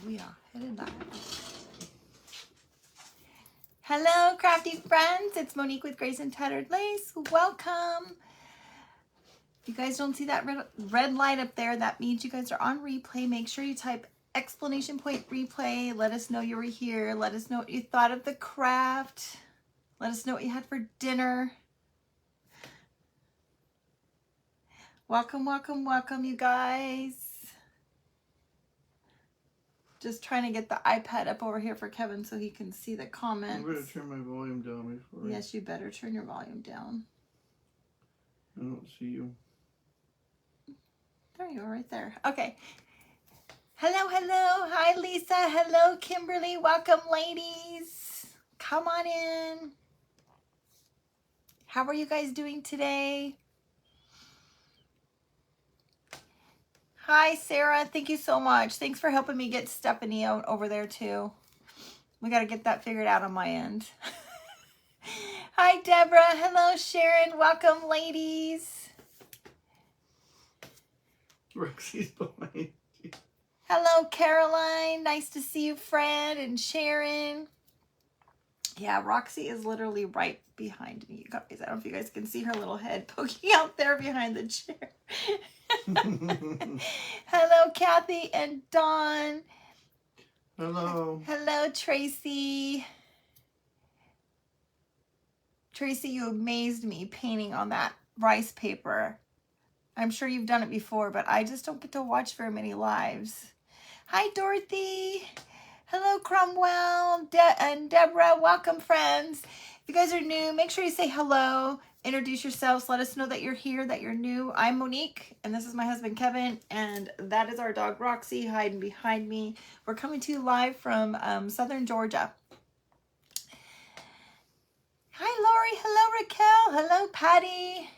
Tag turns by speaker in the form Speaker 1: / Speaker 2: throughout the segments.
Speaker 1: We are headed live. Hello, crafty friends. It's Monique with Grace and Tattered Lace. Welcome. If you guys don't see that red light up there, that means you guys are on replay. Make sure you type exclamation point replay. Let us know you were here. Let us know what you thought of the craft. Let us know what you had for dinner. Welcome, welcome, welcome, you guys. Just trying to get the iPad up over here for Kevin so he can see the comments.
Speaker 2: I'm going to turn my volume down before.
Speaker 1: Yes, you better turn your volume down.
Speaker 2: I don't see you.
Speaker 1: There you are, right there. Okay. Hello, hello. Hi, Lisa. Hello, Kimberly. Welcome, ladies. Come on in. How are you guys doing today? Hi, Sarah. Thank you so much. Thanks for helping me get Stephanie out over there, too. We got to get that figured out on my end. Hi, Deborah. Hello, Sharon. Welcome, ladies.
Speaker 2: Roxy's behind you.
Speaker 1: Hello, Caroline. Nice to see you, Fred and Sharon. Yeah, Roxy is literally right behind me, you guys. I don't know if you guys can see her little head poking out there behind the chair. Hello, Kathy and Dawn.
Speaker 2: Hello.
Speaker 1: Hello, Tracy. Tracy, you amazed me painting on that rice paper. I'm sure you've done it before, but I just don't get to watch very many lives. Hi, Dorothy. Hello, Cromwell and Deborah. Welcome, friends. If you guys are new, make sure you say hello. Introduce yourselves. Let us know that you're here, that you're new. I'm Monique, and this is my husband, Kevin, and that is our dog, Roxy, hiding behind me. We're coming to you live from Southern Georgia. Hi, Lori. Hello, Raquel. Hello, Patty.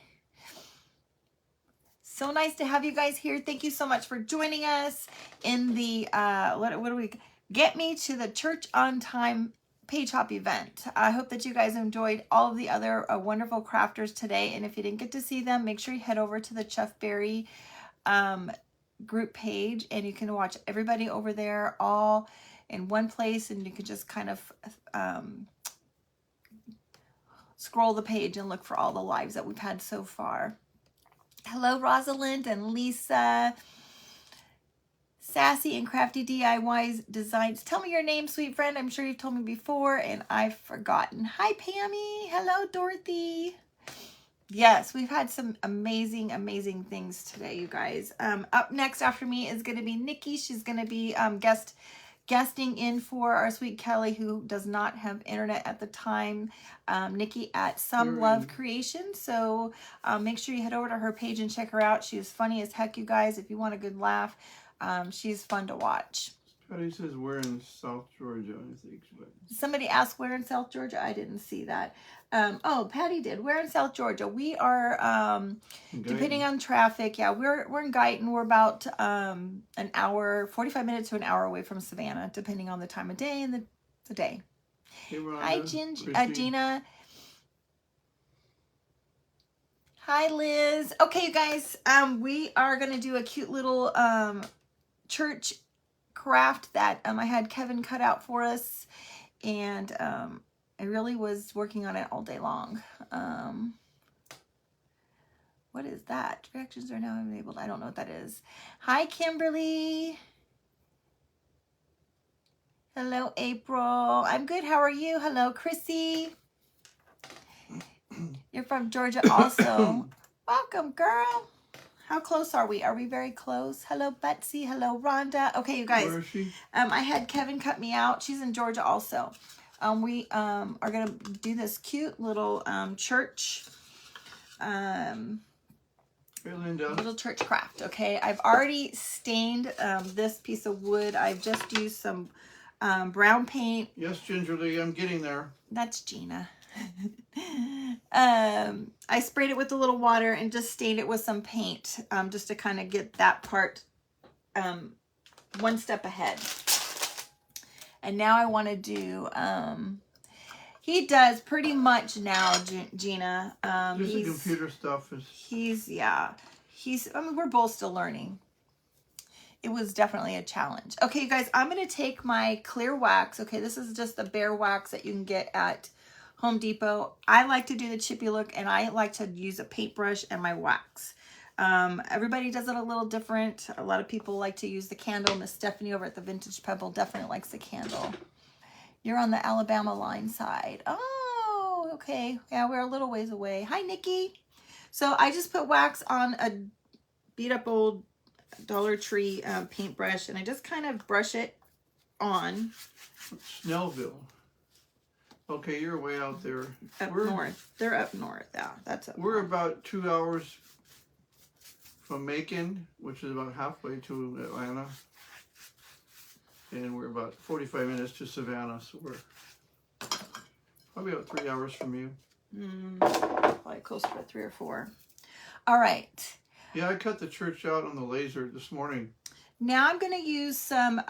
Speaker 1: So nice to have you guys here. Thank you so much for joining us in the, what do we, Get Me to the Church on Time Page Hop event. I hope that you guys enjoyed all of the other wonderful crafters today. And if you didn't get to see them, make sure you head over to the Chef Berry group page and you can watch everybody over there all in one place, and you can just kind of scroll the page and look for all the lives that we've had so far. Hello, Rosalind and Lisa. Sassy and Crafty DIYs Designs. Tell me your name, sweet friend. I'm sure you've told me before and I've forgotten. Hi, Pammy. Hello, Dorothy. Yes, we've had some amazing, amazing things today, you guys. Up next after me is going to be Nikki. She's going to be guesting in for our sweet Kelly, who does not have internet at the time. Nikki at Some Love Creation. So make sure you head over to her page and check her out. She is funny as heck, you guys. If you want a good laugh, she's fun to watch.
Speaker 2: Patty says we're in South Georgia, I think. But...
Speaker 1: Somebody asked where in South Georgia. I didn't see that. Oh, Patty did. We're in South Georgia. We are, depending on traffic, yeah, we're in Guyton. We're about an hour, 45 minutes to an hour away from Savannah, depending on the time of day and the day.
Speaker 2: Hey, Rhonda,
Speaker 1: hi, Gina. Hi, Liz. Okay, you guys, we are going to do a cute little church craft that I had Kevin cut out for us, and I really was working on it all day long. What is that? Directions are now enabled. I don't know what that is. Hi, Kimberly. Hello, April. I'm good. How are you? Hello, Chrissy. You're from Georgia also. Welcome, girl. How close are we? Are we very close? Hello, Betsy. Hello, Rhonda. Okay, you guys.
Speaker 2: Where is she?
Speaker 1: I had Kevin cut me out. She's in Georgia also. We are going to do this cute little church, little church craft, okay? I've already stained this piece of wood. I've just used some brown paint.
Speaker 2: Yes, Gingerly, I'm getting there.
Speaker 1: That's Gina. I sprayed it with a little water and just stained it with some paint, just to kind of get that part one step ahead. And now I want to do, he does pretty much now, Gina.
Speaker 2: Just the computer stuff is...
Speaker 1: I mean, we're both still learning. it was definitely a challenge. Okay, you guys, I'm going to take my clear wax. Okay, this is just the bare wax that you can get at Home Depot. I like to do the chippy look, and I like to use a paintbrush and my wax. Everybody does it a little different. A lot of people like to use the candle. Miss Stephanie over at the Vintage Pebble definitely likes the candle. You're on the Alabama line side. Oh, okay. Yeah, we're a little ways away. Hi, Nikki. So I just put wax on a beat up old Dollar Tree paintbrush, and I just kind of brush it on.
Speaker 2: Snellville. Okay, you're way out there.
Speaker 1: Up north. They're up north. Yeah, that's up
Speaker 2: We're
Speaker 1: north.
Speaker 2: about 2 hours from Macon, which is about halfway to Atlanta. And we're about 45 minutes to Savannah, so we're probably about 3 hours from you.
Speaker 1: Probably closer to 3 or 4. All right.
Speaker 2: Yeah, I cut the church out on the laser this morning.
Speaker 1: Now I'm going to use some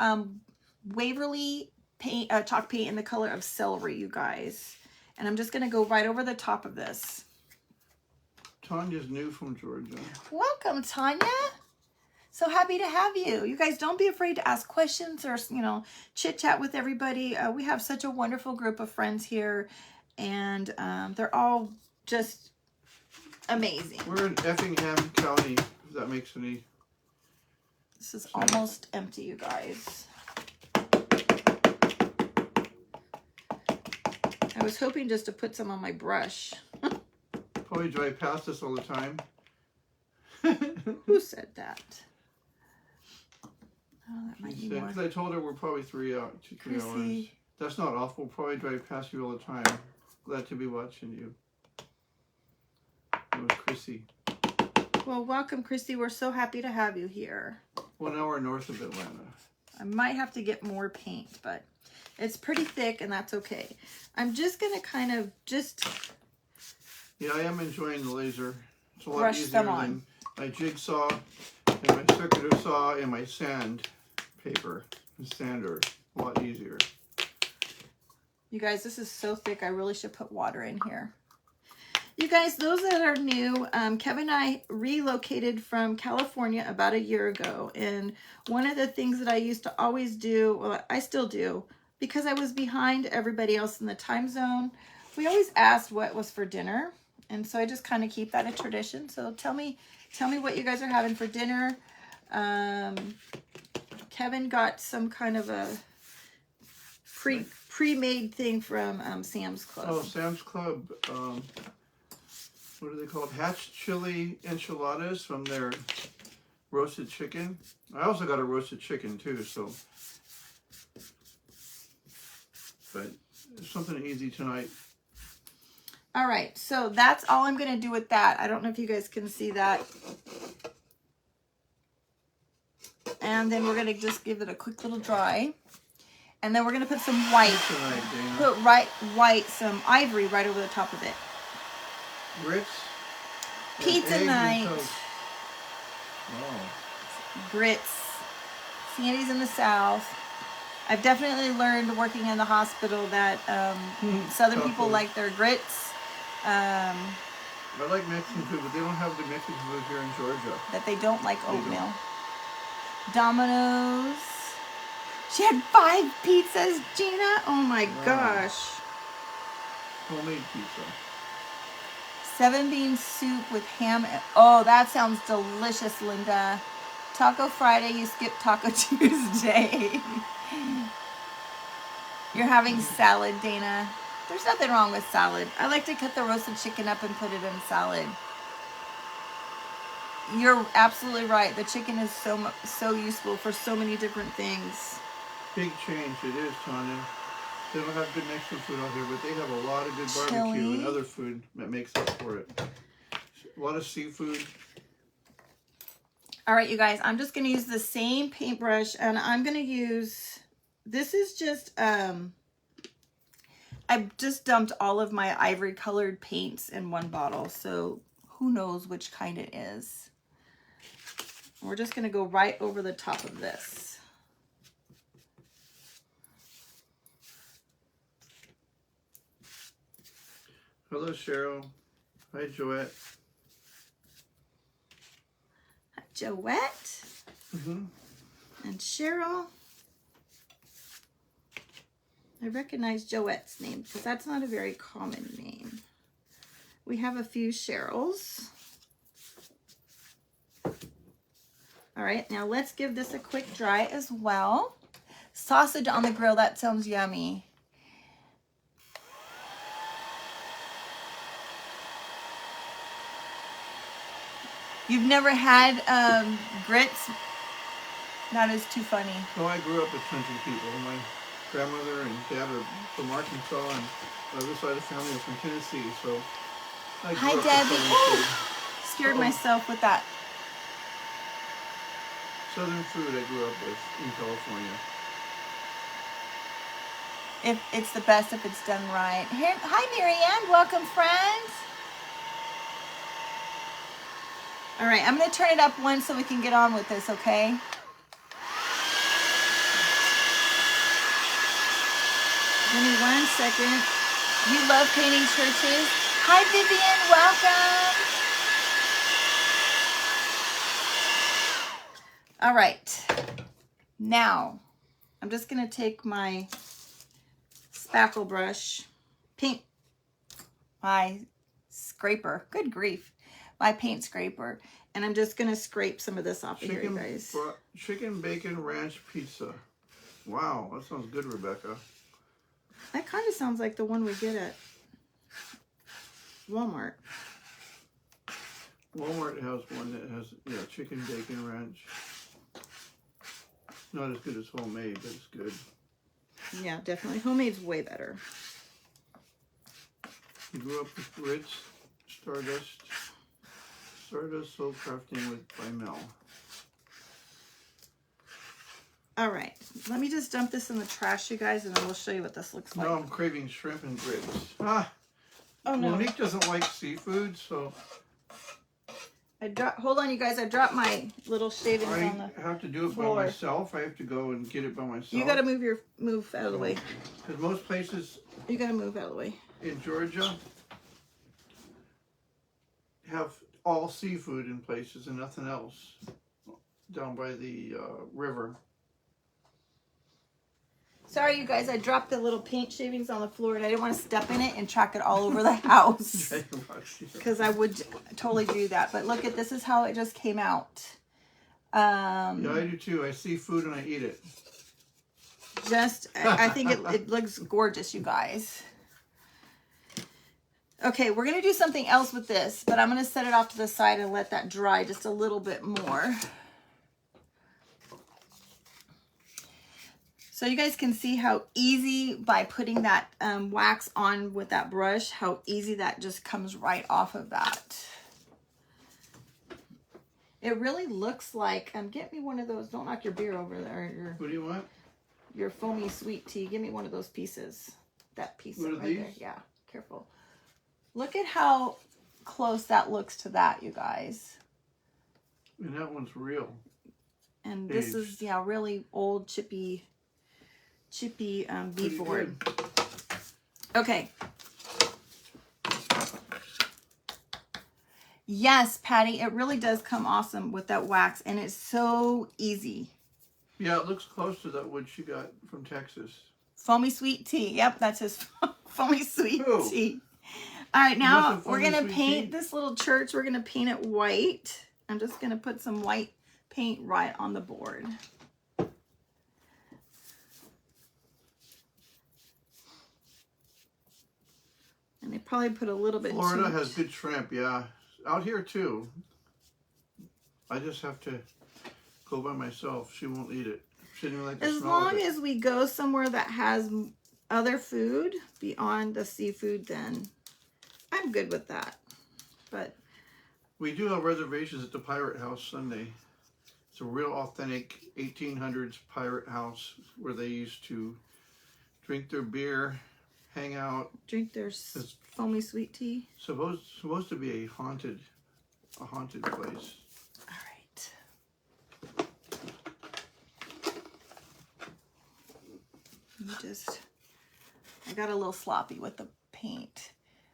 Speaker 1: Waverly paint, chalk paint in the color of celery, you guys. And I'm just going to go right over the top of this.
Speaker 2: Tanya's new from Georgia.
Speaker 1: Welcome, Tanya. So happy to have you. You guys, don't be afraid to ask questions or, you know, chit chat with everybody. We have such a wonderful group of friends here, and they're all just amazing.
Speaker 2: We're in Effingham County, if that makes any...
Speaker 1: This is almost empty, you guys. I was hoping just to put some on my brush.
Speaker 2: Probably drive past us all the time.
Speaker 1: Who said that? Oh, that might be more.
Speaker 2: Because I told her we're probably 3 hours.
Speaker 1: Chrissy.
Speaker 2: That's not awful. Probably drive past you all the time. Glad to be watching you. It was Chrissy.
Speaker 1: Well, welcome, Christy. We're so happy to have you here.
Speaker 2: 1 hour north of Atlanta.
Speaker 1: I might have to get more paint, but it's pretty thick, and that's okay. I'm just going to kind of just...
Speaker 2: Yeah, I am enjoying the laser. It's a lot
Speaker 1: brush
Speaker 2: easier
Speaker 1: them on.
Speaker 2: than my jigsaw and my circular saw and my sandpaper and sander. A lot easier.
Speaker 1: You guys, this is so thick. I really should put water in here. You guys, those that are new, Kevin and I relocated from California about a year ago. And one of the things that I used to always do, well, I still do, because I was behind everybody else in the time zone, we always asked what was for dinner. And so I just kind of keep that a tradition. So tell me what you guys are having for dinner. Kevin got some kind of a pre-made thing from Sam's Club.
Speaker 2: Oh, Sam's Club. What are they called? Hatch chili enchiladas from their roasted chicken. I also got a roasted chicken too, so. But something easy tonight.
Speaker 1: All right, so that's all I'm going to do with that. I don't know if you guys can see that. And then we're going to just give it a quick little dry. And then we're going to put some white.
Speaker 2: Tonight, Dana.
Speaker 1: Put some ivory right over the top of it.
Speaker 2: Grits. and
Speaker 1: Pizza
Speaker 2: eggs and
Speaker 1: night.
Speaker 2: toast. Oh.
Speaker 1: Grits. Sandy's in the South. I've definitely learned working in the hospital that Southern people
Speaker 2: Chocolate.
Speaker 1: like their grits.
Speaker 2: I like Mexican food, but they don't have the Mexican food here in Georgia.
Speaker 1: That they don't like
Speaker 2: They don't.
Speaker 1: oatmeal. Domino's. She had 5 pizzas, Gina. Oh my
Speaker 2: Wow.
Speaker 1: gosh.
Speaker 2: Homemade pizza.
Speaker 1: 7-bean soup with ham. Oh, that sounds delicious, Linda. Taco Friday, you skip Taco Tuesday. You're having salad, Dana. There's nothing wrong with salad. I like to cut the roasted chicken up and put it in salad. You're absolutely right. The chicken is so useful for so many different things.
Speaker 2: Big change it is, Tanya. They don't have good Mexican food out here, but they have a lot of good barbecue
Speaker 1: Chili.
Speaker 2: and other food that makes up for it. A lot of seafood.
Speaker 1: All right, you guys, I'm just going to use the same paintbrush, and I'm going to use, this is just, I've just dumped all of my ivory colored paints in one bottle, so who knows which kind it is. We're just going to go right over the top of this.
Speaker 2: Hello, Cheryl. Hi, Joette.
Speaker 1: Joette?
Speaker 2: Mm-hmm.
Speaker 1: And Cheryl. I recognize Joette's name because that's not a very common name. We have a few Cheryls. All right, now let's give this a quick dry as well. Sausage on the grill, that sounds yummy. You've never had grits? That is too funny.
Speaker 2: So I grew up with country people. My grandmother and dad are from Arkansas, and the other side of the family are from Tennessee. So I grew
Speaker 1: Hi,
Speaker 2: up with
Speaker 1: Debbie.
Speaker 2: Southern food.
Speaker 1: Scared myself with that.
Speaker 2: Southern food I grew up with in California.
Speaker 1: It's the best if it's done right. Here, hi, Marianne. Welcome, friends. All right, I'm going to turn it up once so we can get on with this, okay? Give me 1 second. You love painting churches. Hi, Vivian. Welcome. All right. Now, I'm just going to take my spackle brush, paint my scraper. Good grief. My paint scraper. And I'm just going to scrape some of this off of here, you guys.
Speaker 2: Chicken bacon ranch pizza. Wow, that sounds good, Rebecca.
Speaker 1: That kind of sounds like the one we get at Walmart.
Speaker 2: Walmart has one that has, yeah, chicken bacon ranch. Not as good as homemade, but it's good.
Speaker 1: Yeah, definitely. Homemade's way better.
Speaker 2: You grew up with Ritz, Stardust Soul Crafting by Mel.
Speaker 1: All right, let me just dump this in the trash, you guys, and then we'll show you what this looks like.
Speaker 2: Now I'm craving shrimp and grits. Ah,
Speaker 1: oh no!
Speaker 2: Monique doesn't like seafood, so
Speaker 1: hold on, you guys. I dropped my little shavings on the
Speaker 2: I have to do it
Speaker 1: floor.
Speaker 2: by myself. I have to go and get it by myself.
Speaker 1: You got to move out of the way.
Speaker 2: Because most places
Speaker 1: You got to move out of the way.
Speaker 2: in Georgia have all seafood in places and nothing else down by the river.
Speaker 1: Sorry, you guys. I dropped the little paint shavings on the floor, and I didn't want to step in it and track it all over the house. Because I would totally do that. But look at this is how it just came out.
Speaker 2: Yeah, I do too. I see food and I eat it.
Speaker 1: I think it looks gorgeous, you guys. Okay, we're going to do something else with this, but I'm going to set it off to the side and let that dry just a little bit more. So you guys can see how easy, by putting that wax on with that brush, how easy that just comes right off of that. It really looks like, get me one of those, don't knock your beer over there.
Speaker 2: What do you want?
Speaker 1: Your foamy sweet tea. Give me one of those pieces. That piece
Speaker 2: What are
Speaker 1: right
Speaker 2: these?
Speaker 1: there. Yeah, careful. Look at how close that looks to that, you guys.
Speaker 2: And that one's real.
Speaker 1: And this is, yeah, really old chippy beadboard. Okay. Yes, Patty, it really does come awesome with that wax, and it's so easy.
Speaker 2: Yeah, it looks close to that wood she got from Texas.
Speaker 1: Foamy sweet tea. Yep, that's his foamy sweet
Speaker 2: Ooh.
Speaker 1: tea. All right, now we're
Speaker 2: foamy
Speaker 1: going to
Speaker 2: sweet
Speaker 1: paint
Speaker 2: tea?
Speaker 1: this little church. We're going to paint it white. I'm just going to put some white paint right on the board. And they probably put a little bit
Speaker 2: Florida
Speaker 1: too
Speaker 2: has
Speaker 1: much.
Speaker 2: good shrimp, yeah. Out here too. I just have to go by myself. She won't eat it. She didn't like the
Speaker 1: As
Speaker 2: smell of
Speaker 1: long
Speaker 2: it.
Speaker 1: as we go somewhere that has other food beyond the seafood, then I'm good with that. But
Speaker 2: We do have reservations at the Pirate House Sunday. It's a real authentic 1800s pirate house where they used to drink their beer, hang out.
Speaker 1: drink their foamy sweet tea.
Speaker 2: Supposed to be a haunted place.
Speaker 1: All right. I got a little sloppy with the paint.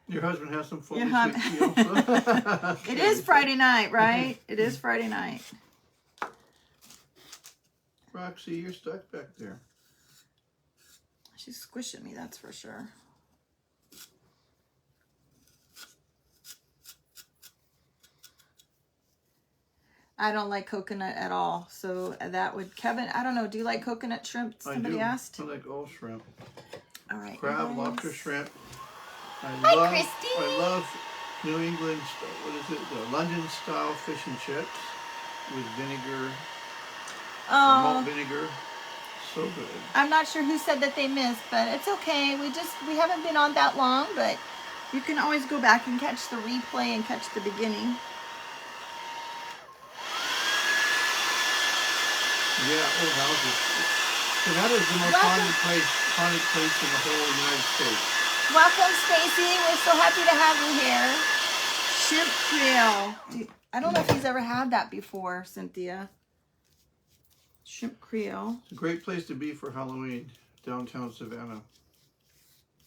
Speaker 2: Your husband has some foamy
Speaker 1: Your
Speaker 2: sweet tea also?
Speaker 1: It is Friday night, right? It is Friday night.
Speaker 2: Roxy, you're stuck back there.
Speaker 1: She's squishing me, that's for sure. I don't like coconut at all. So that would, Kevin, I don't know. Do you like coconut shrimp? Somebody asked.
Speaker 2: I like all shrimp.
Speaker 1: All right.
Speaker 2: Crab, lobster, shrimp.
Speaker 1: Hi, Christy.
Speaker 2: I love New England, what is it? The London style fish and chips with vinegar, malt vinegar. So good.
Speaker 1: I'm not sure who said that they missed, but it's okay. We haven't been on that long, but you can always go back and catch the replay and catch the beginning.
Speaker 2: Yeah, old houses. Canada is the most haunted place in the whole United States.
Speaker 1: Welcome, Stacy. We're so happy to have you here. Shrimp Creole. I don't know if he's ever had that before, Cynthia. Shrimp Creole.
Speaker 2: It's a great place to be for Halloween, downtown Savannah.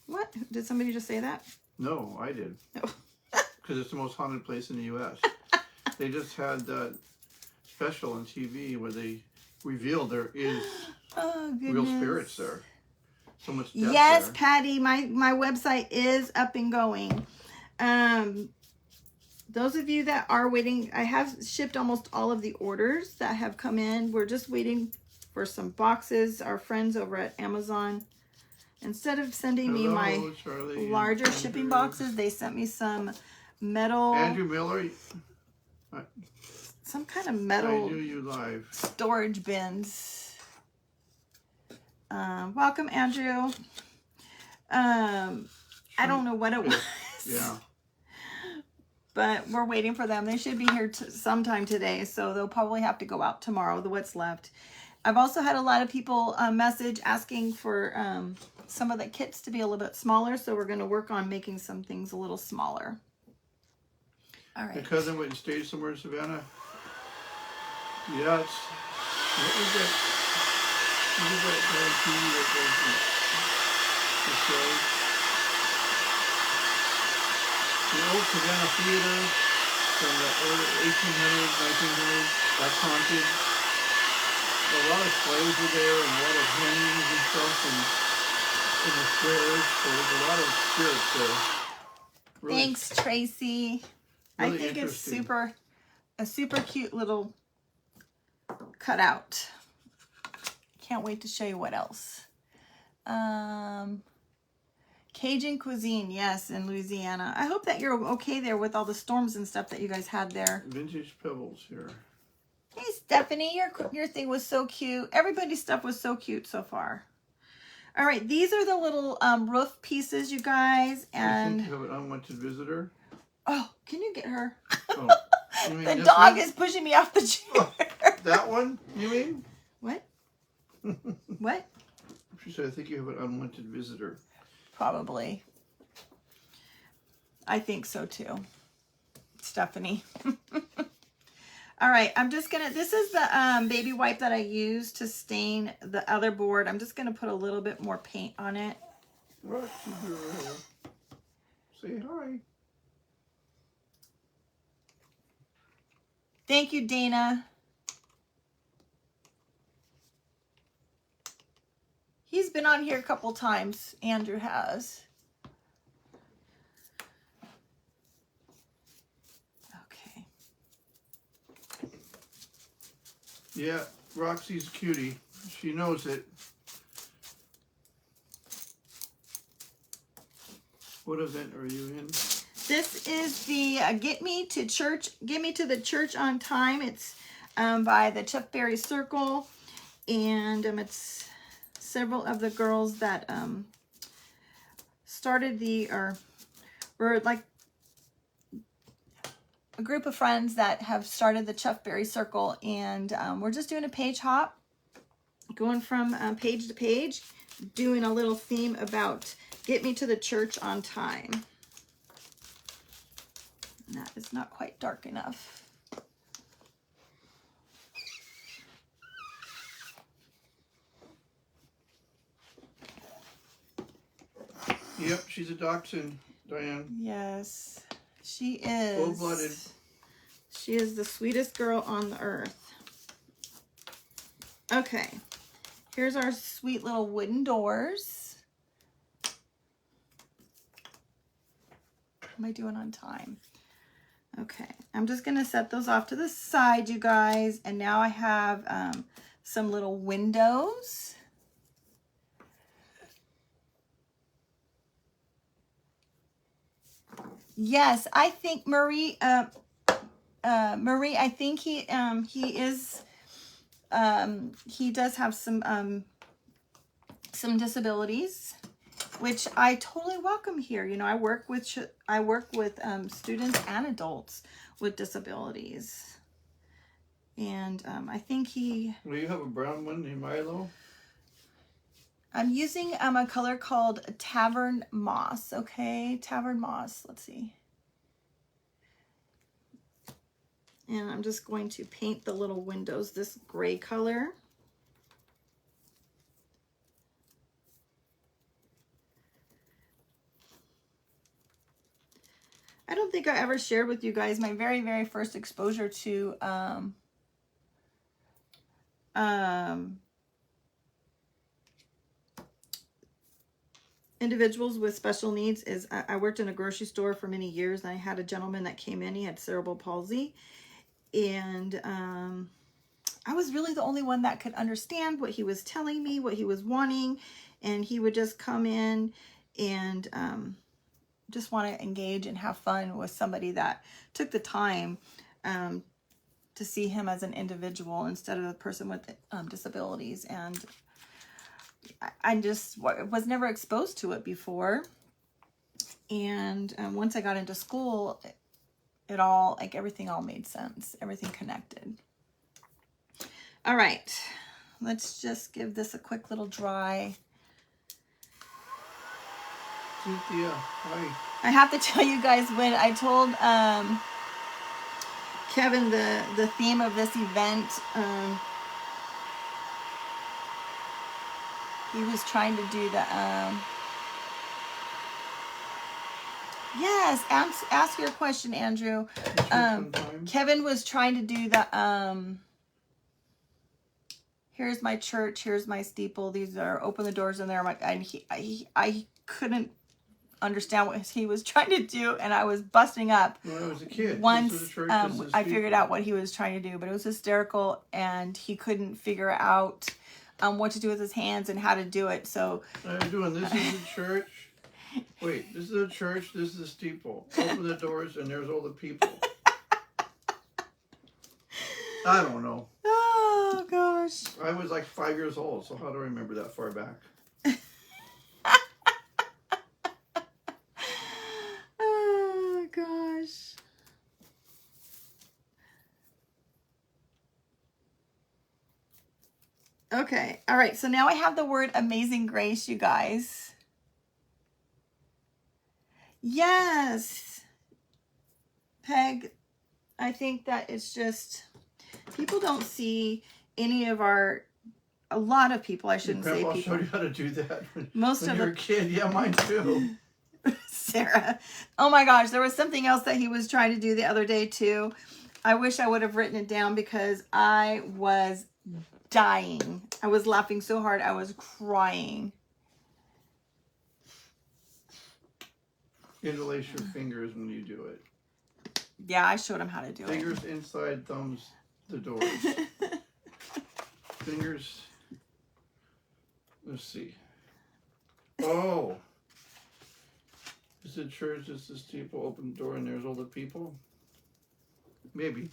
Speaker 1: What? Did somebody just say that?
Speaker 2: No, I did.
Speaker 1: Oh.
Speaker 2: Because it's the most haunted place in the U.S. They just had that special on TV where they revealed there is real spirits there. So much death
Speaker 1: yes,
Speaker 2: there.
Speaker 1: Patty, my website is up and going. Those of you that are waiting, I have shipped almost all of the orders that have come in. We're just waiting for some boxes. Our friends over at Amazon, instead of sending me my larger shipping boxes, they sent me some metal.
Speaker 2: Andrew Miller.
Speaker 1: Some kind of metal.
Speaker 2: I knew you live.
Speaker 1: Storage bins. Welcome, Andrew. I don't know what it was.
Speaker 2: Yeah.
Speaker 1: But we're waiting for them. They should be here sometime today, so they'll probably have to go out tomorrow, what's left. I've also had a lot of people message asking for some of the kits to be a little bit smaller, so we're going to work on making some things a little smaller. All right.
Speaker 2: Your cousin went and stayed somewhere in Savannah? Yeah, it's... What was that? What was that TV that goes the show? The old Savannah Theater from the early 1800s, 1900s, that's haunted. A lot of slaves were there and a lot of hangings and stuff in the squares, so there's a lot of spirits there. Really,
Speaker 1: thanks, Tracy.
Speaker 2: Really
Speaker 1: I think it's
Speaker 2: interesting.
Speaker 1: a super cute little cutout. Can't wait to show you what else. Cajun cuisine, yes, in Louisiana. I hope that you're okay there with all the storms and stuff that you guys had there.
Speaker 2: Vintage pebbles here.
Speaker 1: Hey, Stephanie, your thing was so cute. Everybody's stuff was so cute so far. All right, these are the little roof pieces, you guys. And
Speaker 2: I think you have an unwanted visitor.
Speaker 1: Oh, can you get her?
Speaker 2: Oh, you mean
Speaker 1: the
Speaker 2: this
Speaker 1: dog
Speaker 2: one?
Speaker 1: is pushing me off the chair.
Speaker 2: That one, you mean?
Speaker 1: What? What?
Speaker 2: She said, I think you have an unwanted visitor.
Speaker 1: Probably. I think so too. Stephanie. All right, I'm just gonna, this is the baby wipe that I used to stain the other board. I'm just gonna put a little bit more paint on it.
Speaker 2: Roxy girl. Say hi.
Speaker 1: Thank you, Dana. He's been on here a couple times. Andrew has. Okay.
Speaker 2: Yeah, Roxy's a cutie. She knows it. What event are you in?
Speaker 1: This is the Get Me to the Church on Time. It's by the Chuck Berry Circle, and it's several of the girls that started were like a group of friends that have started the Chuck Berry Circle, and we're just doing a page hop, going from page to page, doing a little theme about Get Me to the Church on Time. And that is not quite dark enough.
Speaker 2: Yep, she's a dachshund, Diane.
Speaker 1: Yes, she is.
Speaker 2: Full-blooded.
Speaker 1: She is the sweetest girl on the earth. Okay, Here's our sweet little wooden doors. How am I doing on time? Okay, I'm just gonna set those off to the side, you guys. And now I have some little windows. Yes, I think Marie, Marie, I think he is, he does have some disabilities, which I totally welcome here. You know, I work with students and adults with disabilities, and I think he.
Speaker 2: Well, you have a brown one in Milo.
Speaker 1: I'm using a color called Tavern Moss. Okay, Tavern Moss. Let's see. And I'm just going to paint the little windows this gray color. I don't think I ever shared with you guys my very, very first exposure to individuals with special needs is I worked in a grocery store for many years, and I had a gentleman that came in. He had cerebral palsy, and I was really the only one that could understand what he was telling me, what he was wanting, and he would just come in and just want to engage and have fun with somebody that took the time to see him as an individual instead of a person with disabilities. And I just was never exposed to it before. And once I got into school, it all, like, everything all made sense. Everything connected. All right. Let's just give this a quick little dry.
Speaker 2: Cynthia, hi.
Speaker 1: I have to tell you guys, when I told Kevin the theme of this event, he was trying to do the yes, ask your question, Andrew. Kevin was trying to do the here's my church, here's my steeple, these are, open the doors in there. And I couldn't understand what he was trying to do, and I was busting up.
Speaker 2: When I was a kid,
Speaker 1: once I figured out what he was trying to do, but it was hysterical, and he couldn't figure out what to do with his hands and how to do it. So
Speaker 2: I'm doing, this is the church. Wait, this is the church, this is the steeple. Open the doors and there's all the people. I don't know.
Speaker 1: Oh gosh.
Speaker 2: I was like 5 years old, so how do I remember that far back?
Speaker 1: Oh gosh. Okay, all right, so now I have the word Amazing Grace, you guys. Yes. Peg, I think that it's just, people don't see any of our, a lot of people, I shouldn't say people.
Speaker 2: Grandpa showed you how to do that when
Speaker 1: you were
Speaker 2: a kid. Yeah, mine too.
Speaker 1: Sarah. Oh my gosh, there was something else that he was trying to do the other day too. I wish I would have written it down because I was dying. I was laughing so hard I was crying.
Speaker 2: Interlace your fingers when you do it.
Speaker 1: Yeah, I showed him how to do it.
Speaker 2: Fingers inside, thumbs the doors. Fingers. Let's see. Oh. Is the church, is the steeple, open the door, and there's all the people? Maybe.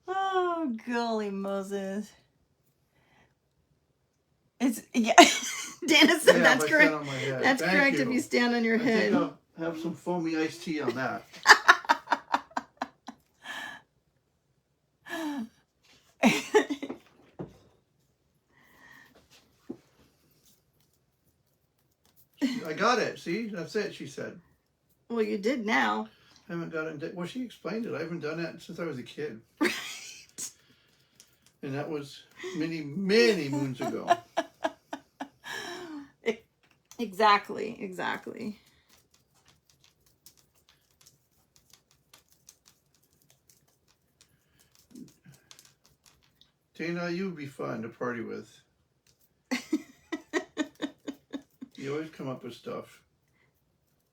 Speaker 1: Oh, golly Moses. It's, yeah. Dana said that's correct. That's correct if you stand on your head.
Speaker 2: I think I'll have some foamy iced tea on that. I got it. See? That's it, she said.
Speaker 1: Well, you did now.
Speaker 2: I haven't got it. Well, she explained it. I haven't done that since I was a kid.
Speaker 1: Right.
Speaker 2: And that was many, many moons ago.
Speaker 1: Exactly, exactly.
Speaker 2: Dana, you would be fun to party with. You always come up with stuff.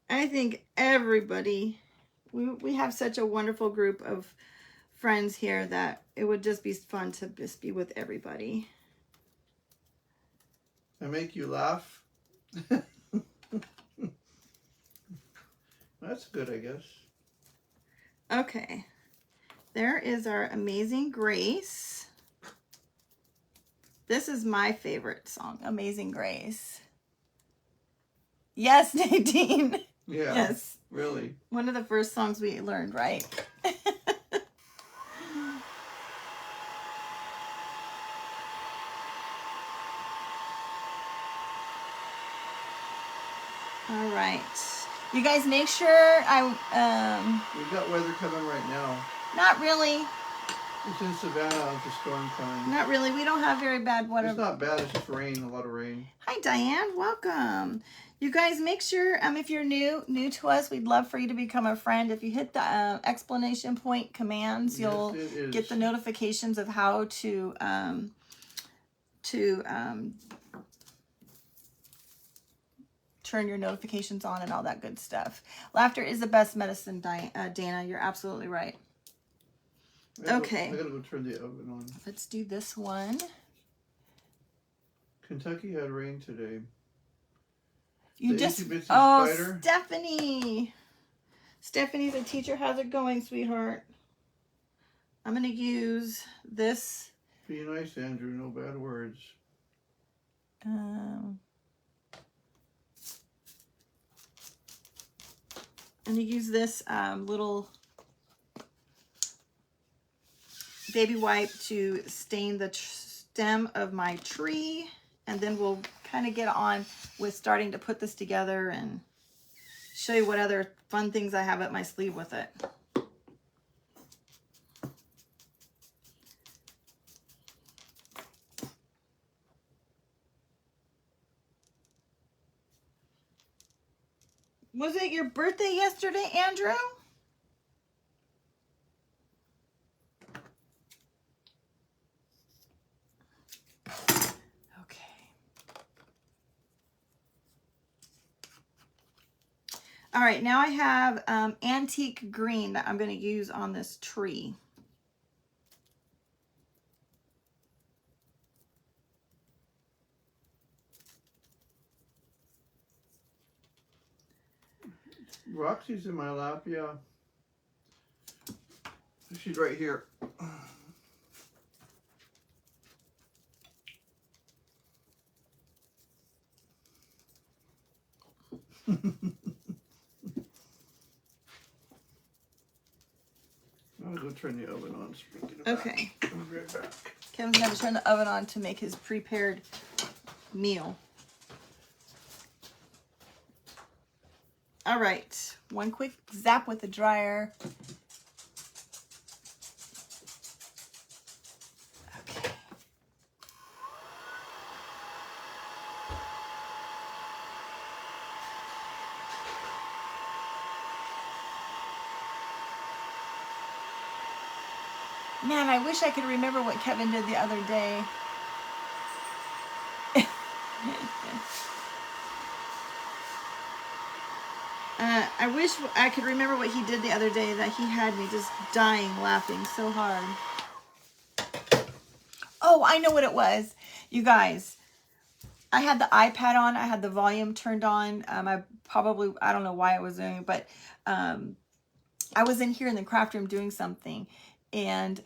Speaker 1: I think everybody, we have such a wonderful group of friends here that it would just be fun to just be with everybody.
Speaker 2: I make you laugh. That's good, I guess.
Speaker 1: Okay. There is our Amazing Grace. This is my favorite song, Amazing Grace. Yes, Nadine.
Speaker 2: Yeah.
Speaker 1: Yes.
Speaker 2: Really.
Speaker 1: One of the first songs we learned, right? All right. You guys make sure
Speaker 2: We've got weather coming right now.
Speaker 1: not really.
Speaker 2: It's in Savannah, it's a storm coming.
Speaker 1: Not really. We don't have very bad weather.
Speaker 2: It's not bad, it's just rain, a lot of rain.
Speaker 1: Hi, Diane. Welcome. You guys make sure, if you're new to us, we'd love for you to become a friend. If you hit the exclamation point commands, you'll get the notifications of how to turn your notifications on and all that good stuff. Laughter is the best medicine, Dana. You're absolutely right. Okay.
Speaker 2: I gotta go turn the oven on.
Speaker 1: Let's do this one.
Speaker 2: Kentucky had rain today.
Speaker 1: You
Speaker 2: the
Speaker 1: just,
Speaker 2: Itsy Bitsy
Speaker 1: oh,
Speaker 2: Spider.
Speaker 1: Stephanie. Stephanie, the teacher, how's it going, sweetheart? I'm going to use this.
Speaker 2: Be nice, Andrew. No bad words.
Speaker 1: I'm going to use this little baby wipe to stain the stem of my tree. And then we'll kind of get on with starting to put this together and show you what other fun things I have up my sleeve with it. Was it your birthday yesterday, Andrew? All right, now I have antique green that I'm going to use on this tree.
Speaker 2: Roxy's in my lap, yeah. She's right here. I'll go turn the oven on. Speaking of
Speaker 1: Okay.
Speaker 2: that, I'll be right back.
Speaker 1: Kevin's going to turn the oven on to make his prepared meal. All right, one quick zap with the dryer. Okay. Man, I wish I could remember what Kevin did the other day. I wish I could remember what he did the other day that he had me just dying laughing so hard. Oh, I know what it was. You guys, I had the iPad on. I had the volume turned on. I don't know why I was doing it, but I was in here in the craft room doing something. And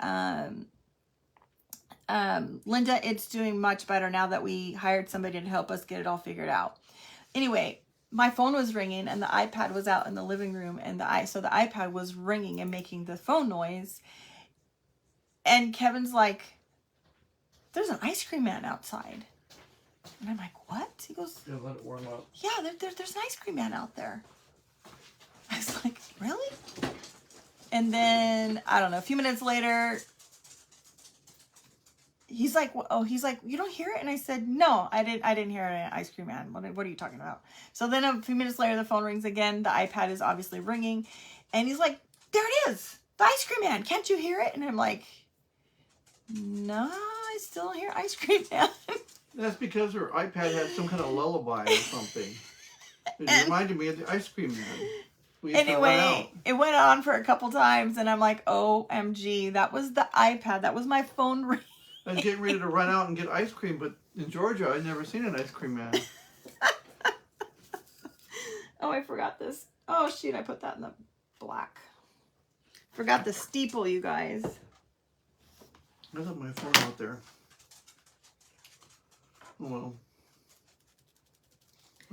Speaker 1: Linda, it's doing much better now that we hired somebody to help us get it all figured out. Anyway, my phone was ringing and the iPad was out in the living room, and so the iPad was ringing and making the phone noise. And Kevin's like, "There's an ice cream man outside." And I'm like, "What?" He goes,
Speaker 2: Yeah, let it warm up.
Speaker 1: "Yeah, there's an ice cream man out there." I was like, "Really?" And then, I don't know, a few minutes later, he's like, "You don't hear it?" And I said, "No, I didn't hear an ice cream man. What are you talking about?" So then a few minutes later, the phone rings again. The iPad is obviously ringing. And he's like, "There it is, the ice cream man. Can't you hear it?" And I'm like, "No, I I still hear Ice Cream Man.
Speaker 2: That's because her iPad had some kind of lullaby or something. It reminded me of the Ice Cream Man. We used to run
Speaker 1: Anyway,
Speaker 2: out.
Speaker 1: it went on for a couple times, and I'm like, OMG, that was the iPad. That was my phone ring.
Speaker 2: I was getting ready to run out and get ice cream, but in Georgia, I'd never seen an Ice Cream Man.
Speaker 1: Oh, I forgot this. Oh, shoot, I put that in the black. Forgot the steeple, you guys.
Speaker 2: I left my phone out there. Oh, well.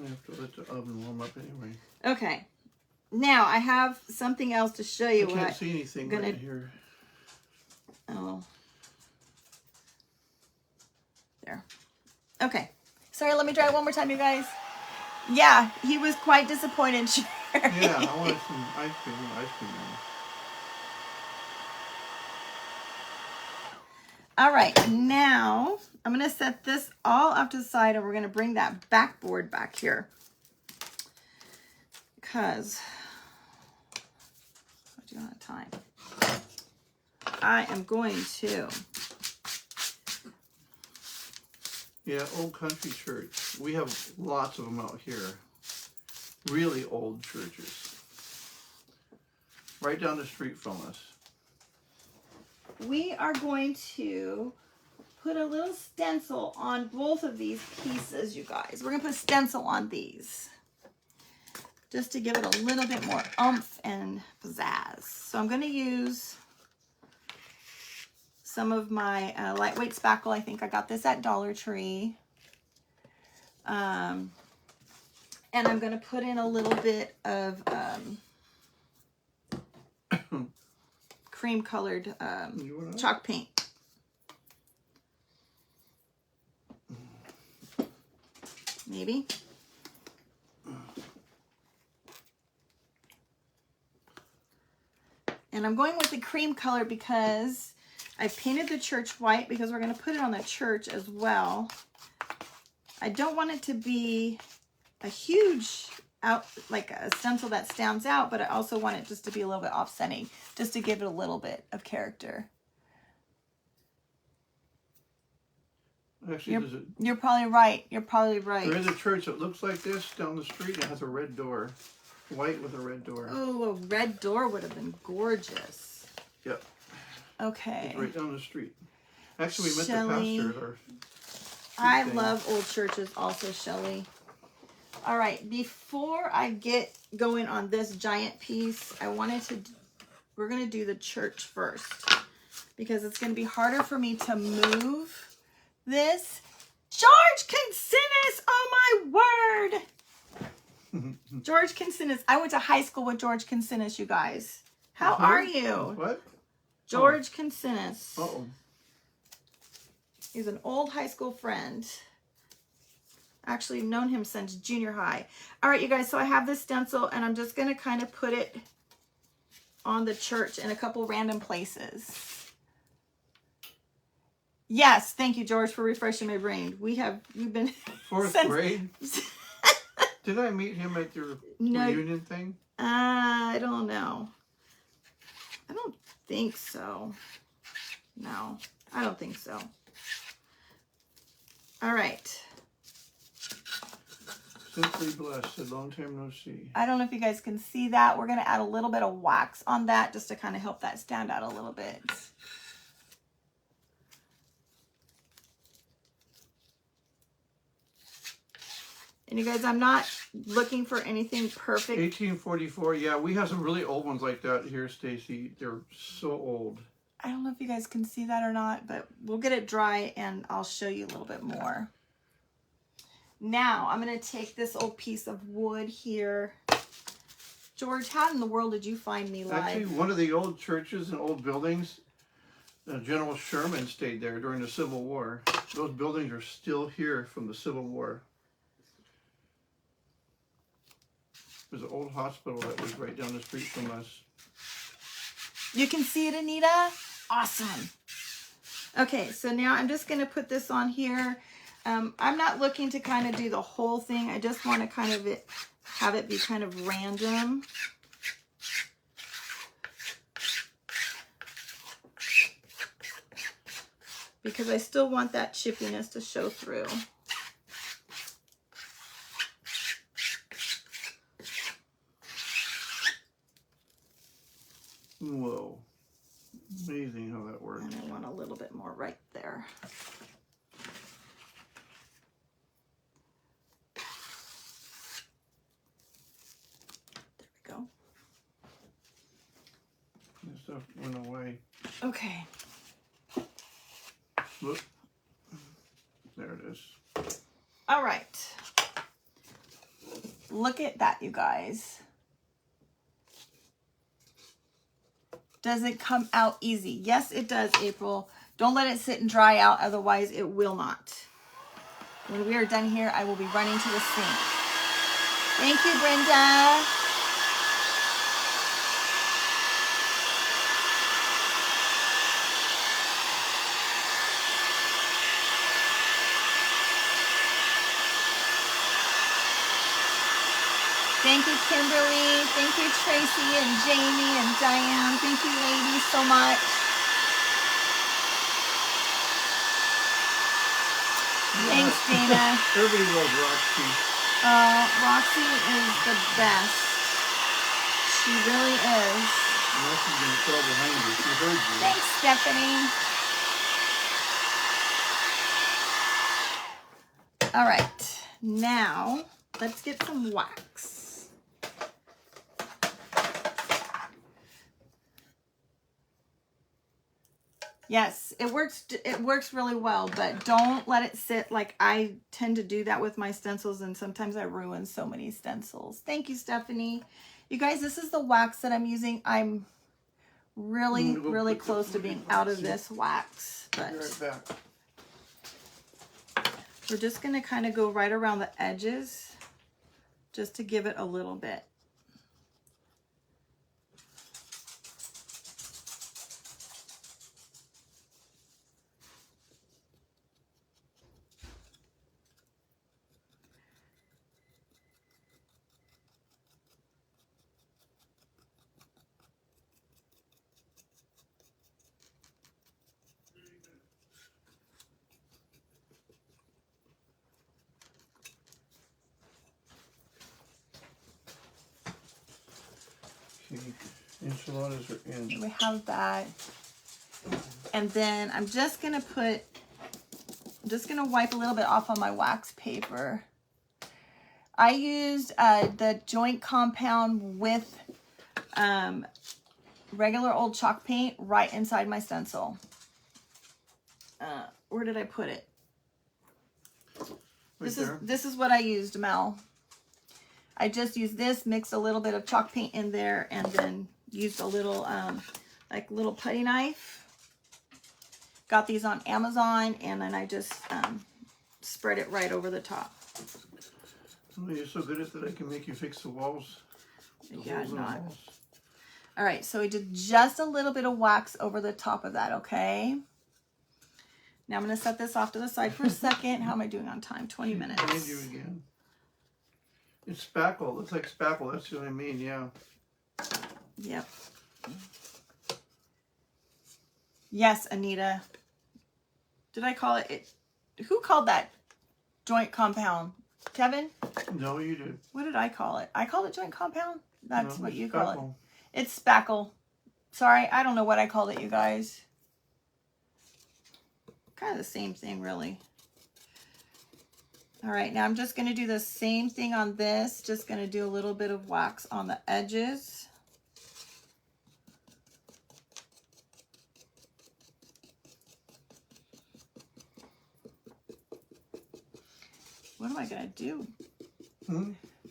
Speaker 2: I have to let the oven warm up anyway.
Speaker 1: Okay. Now, I have something else to show you.
Speaker 2: I can't see anything right here.
Speaker 1: Oh. There. Okay. Sorry, let me try it one more time, you guys. Yeah, he was quite disappointed.
Speaker 2: Yeah, I wanted some ice cream and Ice Cream Man.
Speaker 1: All right, now I'm going to set this all off to the side, and we're going to bring that backboard back here. Because I do not have time. I am going to.
Speaker 2: Yeah, Old Country Church. We have lots of them out here. Really old churches. Right down the street from us.
Speaker 1: We are going to put a little stencil on both of these pieces, you guys. We're going to put stencil on these just to give it a little bit more oomph and pizzazz. So I'm going to use some of my lightweight spackle. I think I got this at Dollar Tree. And I'm going to put in a little bit of cream colored chalk paint. Maybe. And I'm going with the cream color because I painted the church white because we're going to put it on the church as well. I don't want it to be a huge like a stencil that stands out, but I also want it just to be a little bit offsetting, just to give it a little bit of character.
Speaker 2: Actually,
Speaker 1: you're probably right. You're probably right.
Speaker 2: there is a church that looks like this down the street. It has a red door. White with a red door.
Speaker 1: Oh, a red door would have been gorgeous.
Speaker 2: Yep.
Speaker 1: Okay.
Speaker 2: It's right down the street. Actually, we met
Speaker 1: Shelley.
Speaker 2: the pastor.
Speaker 1: I love old churches also, Shelley. All right, before I get going on this giant piece, we're going to do the church first because it's going to be harder for me to move this. George Kinsinis, oh my word. George Kinsinis. I went to high school with George Kinsinis, you guys. How are you?
Speaker 2: What?
Speaker 1: George Kinsinis.
Speaker 2: Uh-oh.
Speaker 1: He's an old high school friend. Actually known him since junior high. All right, you guys, so I have this stencil and I'm just going to kind of put it on the church in a couple random places. Yes, thank you, George, for refreshing my brain. We've been...
Speaker 2: Fourth grade? Did I meet him at your reunion thing?
Speaker 1: I don't know. I don't think so. No, I don't think so. All right.
Speaker 2: Simply blessed, a long time no see.
Speaker 1: I don't know if you guys can see that. We're going to add a little bit of wax on that just to kind of help that stand out a little bit. And you guys, I'm not looking for anything perfect.
Speaker 2: 1844, yeah, we have some really old ones like that here, Stacy. They're so old.
Speaker 1: I don't know if you guys can see that or not, but we'll get it dry and I'll show you a little bit more. Now, I'm going to take this old piece of wood here. George, how in the world did you find me live?
Speaker 2: Actually, one of the old churches and old buildings, General Sherman stayed there during the Civil War. Those buildings are still here from the Civil War. There's an old hospital that was right down the street from us.
Speaker 1: You can see it, Anita? Awesome. Okay, so now I'm just going to put this on here. I'm not looking to kind of do the whole thing. I just want to kind of have it be kind of random. because I still want that chippiness to show through.
Speaker 2: Whoa. Amazing how that works.
Speaker 1: And I want a little bit more right there. There we go.
Speaker 2: This stuff went away.
Speaker 1: Okay.
Speaker 2: Look. There it is.
Speaker 1: All right. Look at that, you guys. Does it come out easy? Yes, it does, April. Don't let it sit and dry out, otherwise it will not. When we are done here, I will be running to the sink. Thank you, Brenda. Thank you, Kimberly. Thank you, Tracy and Jamie and Diane. Thank you, ladies, so much. Thanks, Dana.
Speaker 2: Everybody loves Roxy.
Speaker 1: Roxy is the best. She really is.
Speaker 2: Roxy's going to crawl behind you. She heard you.
Speaker 1: Thanks, Stephanie. All right. Now, let's get some wax. Yes, it works really well, but don't let it sit. Like I tend to do that with my stencils, and sometimes I ruin so many stencils. Thank you, Stephanie. You guys, this is the wax that I'm using. I'm really close to being out of this wax, but
Speaker 2: Right back.
Speaker 1: we're just going to kind of go right around the edges just to give it a little bit.
Speaker 2: Okay. Enchiladas are in.
Speaker 1: We have that. And then I'm just going to wipe a little bit off on my wax paper. I used the joint compound with regular old chalk paint right inside my stencil. Where did I put it? This is what I used, Mel. I just used this, mixed a little bit of chalk paint in there, and then used a little like little putty knife. Got these on Amazon, and then I just spread it right over the top.
Speaker 2: Oh, you're so good at that I can make you fix the walls.
Speaker 1: Yeah, not. All right, so we did just a little bit of wax over the top of that, okay? Now I'm going to set this off to the side for a second. How am I doing on time? 20 minutes.
Speaker 2: I need you again. It's spackle. Looks like spackle. That's what I mean, yeah.
Speaker 1: Yep. Yes, Anita. Did I call it? Who called that joint compound? Kevin?
Speaker 2: No, you did.
Speaker 1: What did I call it? I called it joint compound? That's
Speaker 2: No,
Speaker 1: what you
Speaker 2: spackle.
Speaker 1: call it. It's spackle. Sorry, I don't know what I called it, you guys. Kind of the same thing, really. All right, now I'm just going to do the same thing on this. Just going to do a little bit of wax on the edges. What am I going to do?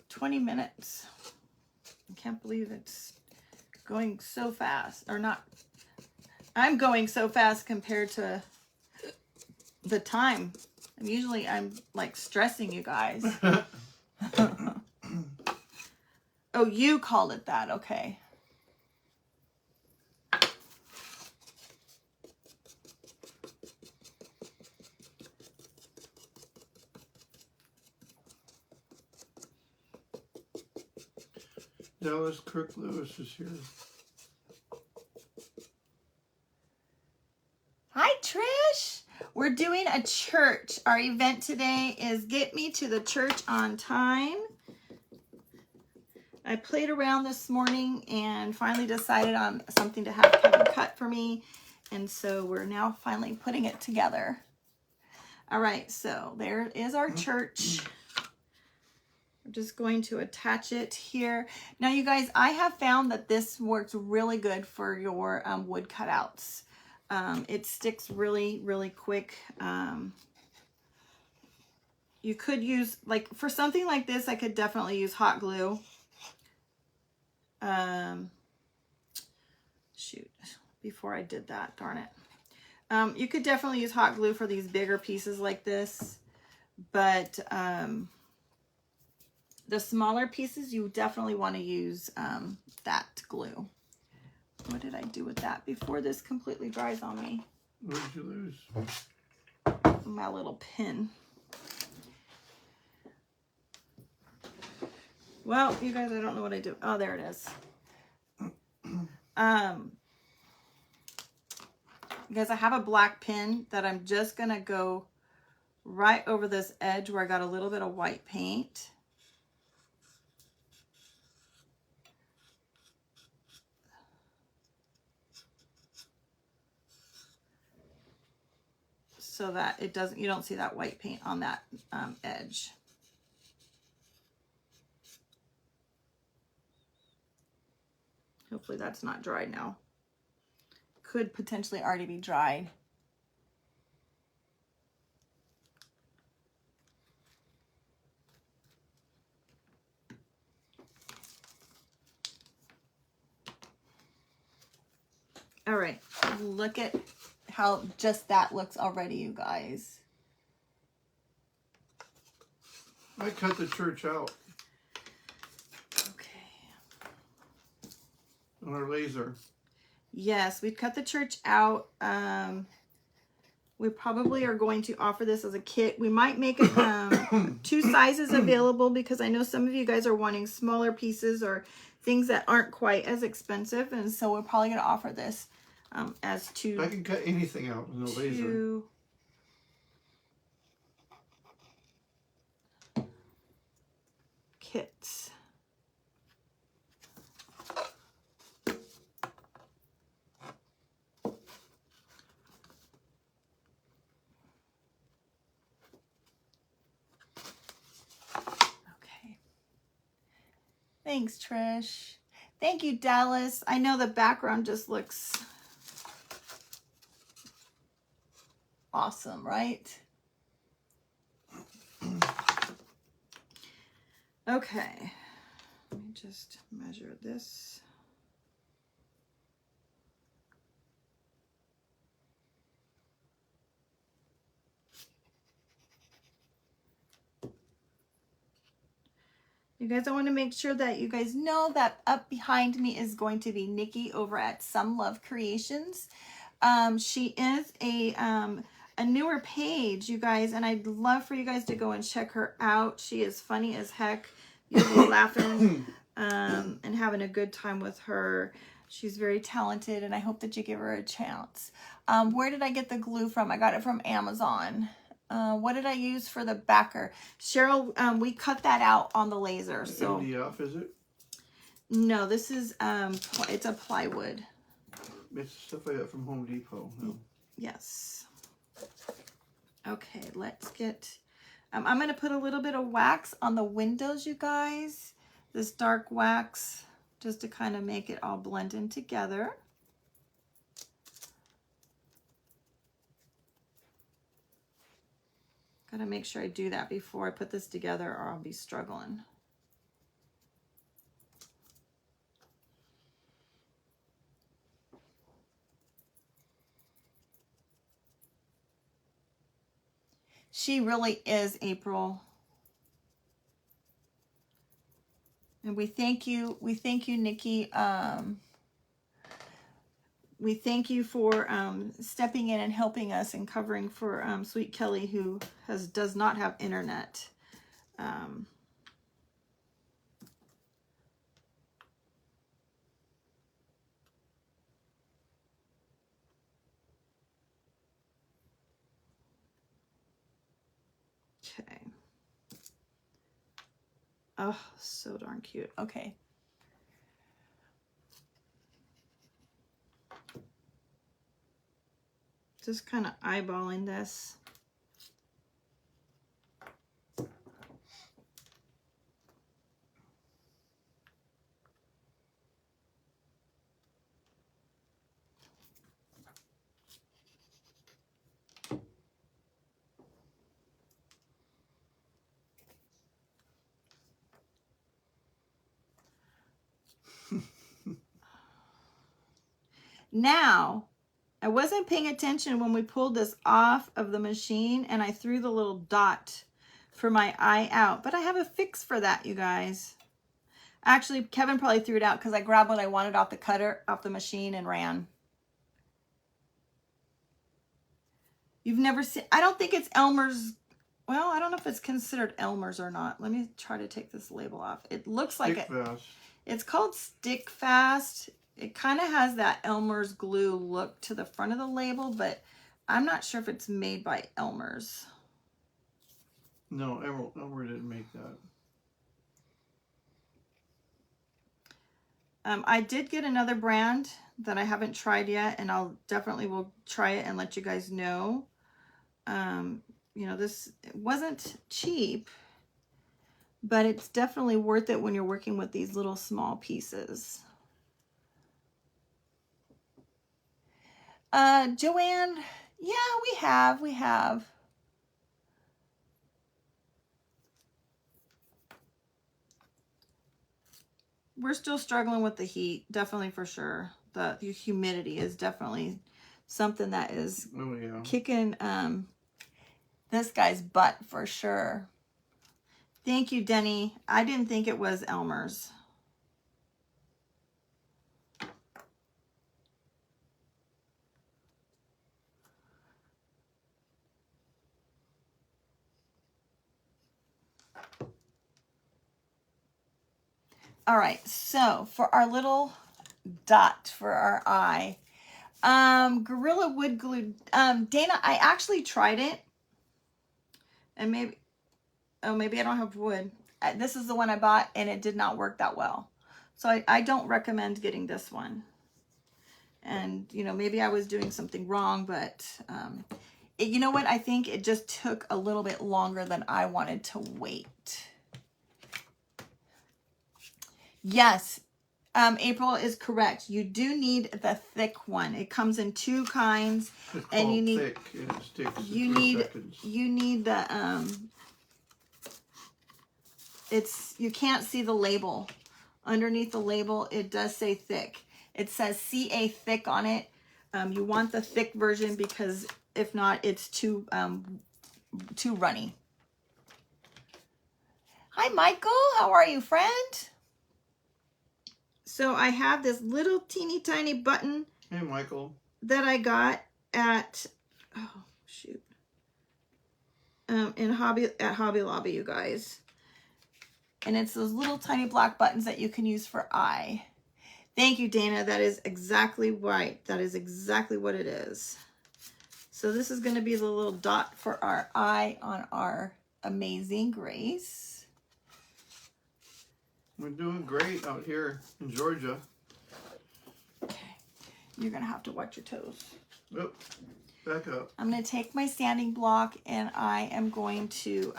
Speaker 1: 20 minutes. I can't believe it's going so fast. Or not. I'm going so fast compared to the time. I'm like stressing you guys. Oh, you called it that. Okay.
Speaker 2: Dallas Kirk Lewis is here.
Speaker 1: Hi, Trish. we're doing a church. Our event today is Get Me to the Church on Time. I played around this morning and finally decided on something to have Kevin cut for me. And so we're now finally putting it together. All right, so there is our church. I'm just going to attach it here. Now, you guys, I have found that this works really good for your wood cutouts. It sticks really, really quick. You could use, like, for something like this, I could definitely use hot glue. Shoot, before I did that, darn it. You could definitely use hot glue for these bigger pieces like this, but the smaller pieces, you definitely want to use that glue. What did I do with that before this completely dries on me?
Speaker 2: What did you lose?
Speaker 1: My little pin. Well, you guys, I don't know what I do. Oh, there it is. Because I have a black pin that I'm just going to go right over this edge where I got a little bit of white paint. So that it doesn't, you don't see that white paint on that edge. Hopefully that's not dried now. Could potentially already be dried. All right, look at how just that looks already, you guys.
Speaker 2: I cut the church out
Speaker 1: Okay.
Speaker 2: on our laser.
Speaker 1: Yes, we've cut the church out. We probably are going to offer this as a kit. We might make it 2 sizes available because I know some of you guys are wanting smaller pieces or things that aren't quite as expensive. And so we're probably going to offer this as 2.
Speaker 2: I can cut anything out with no laser.
Speaker 1: Kits. Okay. Thanks, Trish. Thank you, Dallas. I know the background just looks awesome, right? Okay. Let me just measure this. You guys, I want to make sure that you guys know that up behind me is going to be Nikki over at Some Love Creations. She is a newer page, you guys, and I'd love for you guys to go and check her out. She is funny as heck. You'll be laughing and having a good time with her. She's very talented, and I hope that you give her a chance. Where did I get the glue from? I got it from Amazon. What did I use for the backer? Cheryl, we cut that out on the laser. So
Speaker 2: MDF, is it?
Speaker 1: No, this is it's a plywood.
Speaker 2: It's stuff I got from Home Depot. No.
Speaker 1: Yes. Okay, let's get. I'm going to put a little bit of wax on the windows, you guys. This dark wax, just to kind of make it all blend in together. Gotta make sure I do that before I put this together or I'll be struggling. She really is, April. And we thank you, Nikki. We thank you for stepping in and helping us and covering for Sweet Kelly, who does not have internet.
Speaker 3: Oh, so darn cute.
Speaker 1: Okay.
Speaker 3: Just kind of eyeballing this. Now, I wasn't paying attention when we pulled this off of the machine and I threw the little dot for my eye out, but I have a fix for that, you guys. Actually, Kevin probably threw it out because I grabbed what I wanted off the cutter, off the machine, and ran. You've never seen, I don't think it's Elmer's. Well, I don't know if it's considered Elmer's or not. Let me try to take this label off. It looks like it. It's called Stick Fast. It kind of has that Elmer's glue look to the front of the label, but I'm not sure if it's made by Elmer's.
Speaker 2: No, Elmer didn't make that.
Speaker 3: I did get another brand that I haven't tried yet, and I'll definitely will try it and let you guys know. You know, this wasn't cheap, but it's definitely worth it when you're working with these little small pieces.
Speaker 1: Joanne, yeah, we have.
Speaker 3: We're still struggling with the heat, definitely for sure. The humidity is definitely something that is kicking
Speaker 1: this guy's butt for sure.
Speaker 3: Thank you, Denny. I didn't think it was Elmer's.
Speaker 1: All right, so for our little dot for our eye, Gorilla Wood Glue. Dana, I actually tried it,
Speaker 3: and maybe I don't have wood.
Speaker 1: This is the one I bought, and it did not work that well.
Speaker 3: So I don't recommend getting this one. And, you know, maybe I was doing something wrong, but
Speaker 1: you know what? I think it just took a little bit longer than I wanted to wait. Yes, April is correct. You do need the thick one. It comes in two kinds, and you need
Speaker 2: thick, and it sticks
Speaker 1: you need the
Speaker 3: it's, you can't see the label. Underneath the label, it does say thick.
Speaker 1: It says CA thick on it.
Speaker 3: You want the thick version because if not, it's too runny.
Speaker 1: Hi, Michael. How are you, friend?
Speaker 3: So I have this little teeny tiny button.
Speaker 2: Hey, Michael.
Speaker 3: That I got at, oh shoot, at Hobby Lobby, you guys.
Speaker 1: And it's those little tiny black buttons that you can use for eye.
Speaker 3: Thank you, Dana. That is exactly right. That is exactly what it is. So this is going to be the little dot
Speaker 1: for our eye on our Amazing Grace.
Speaker 2: We're doing great out here in Georgia.
Speaker 1: Okay. You're going to have to watch your toes.
Speaker 2: Oh, back up.
Speaker 1: I'm going to take my sanding block and I am going to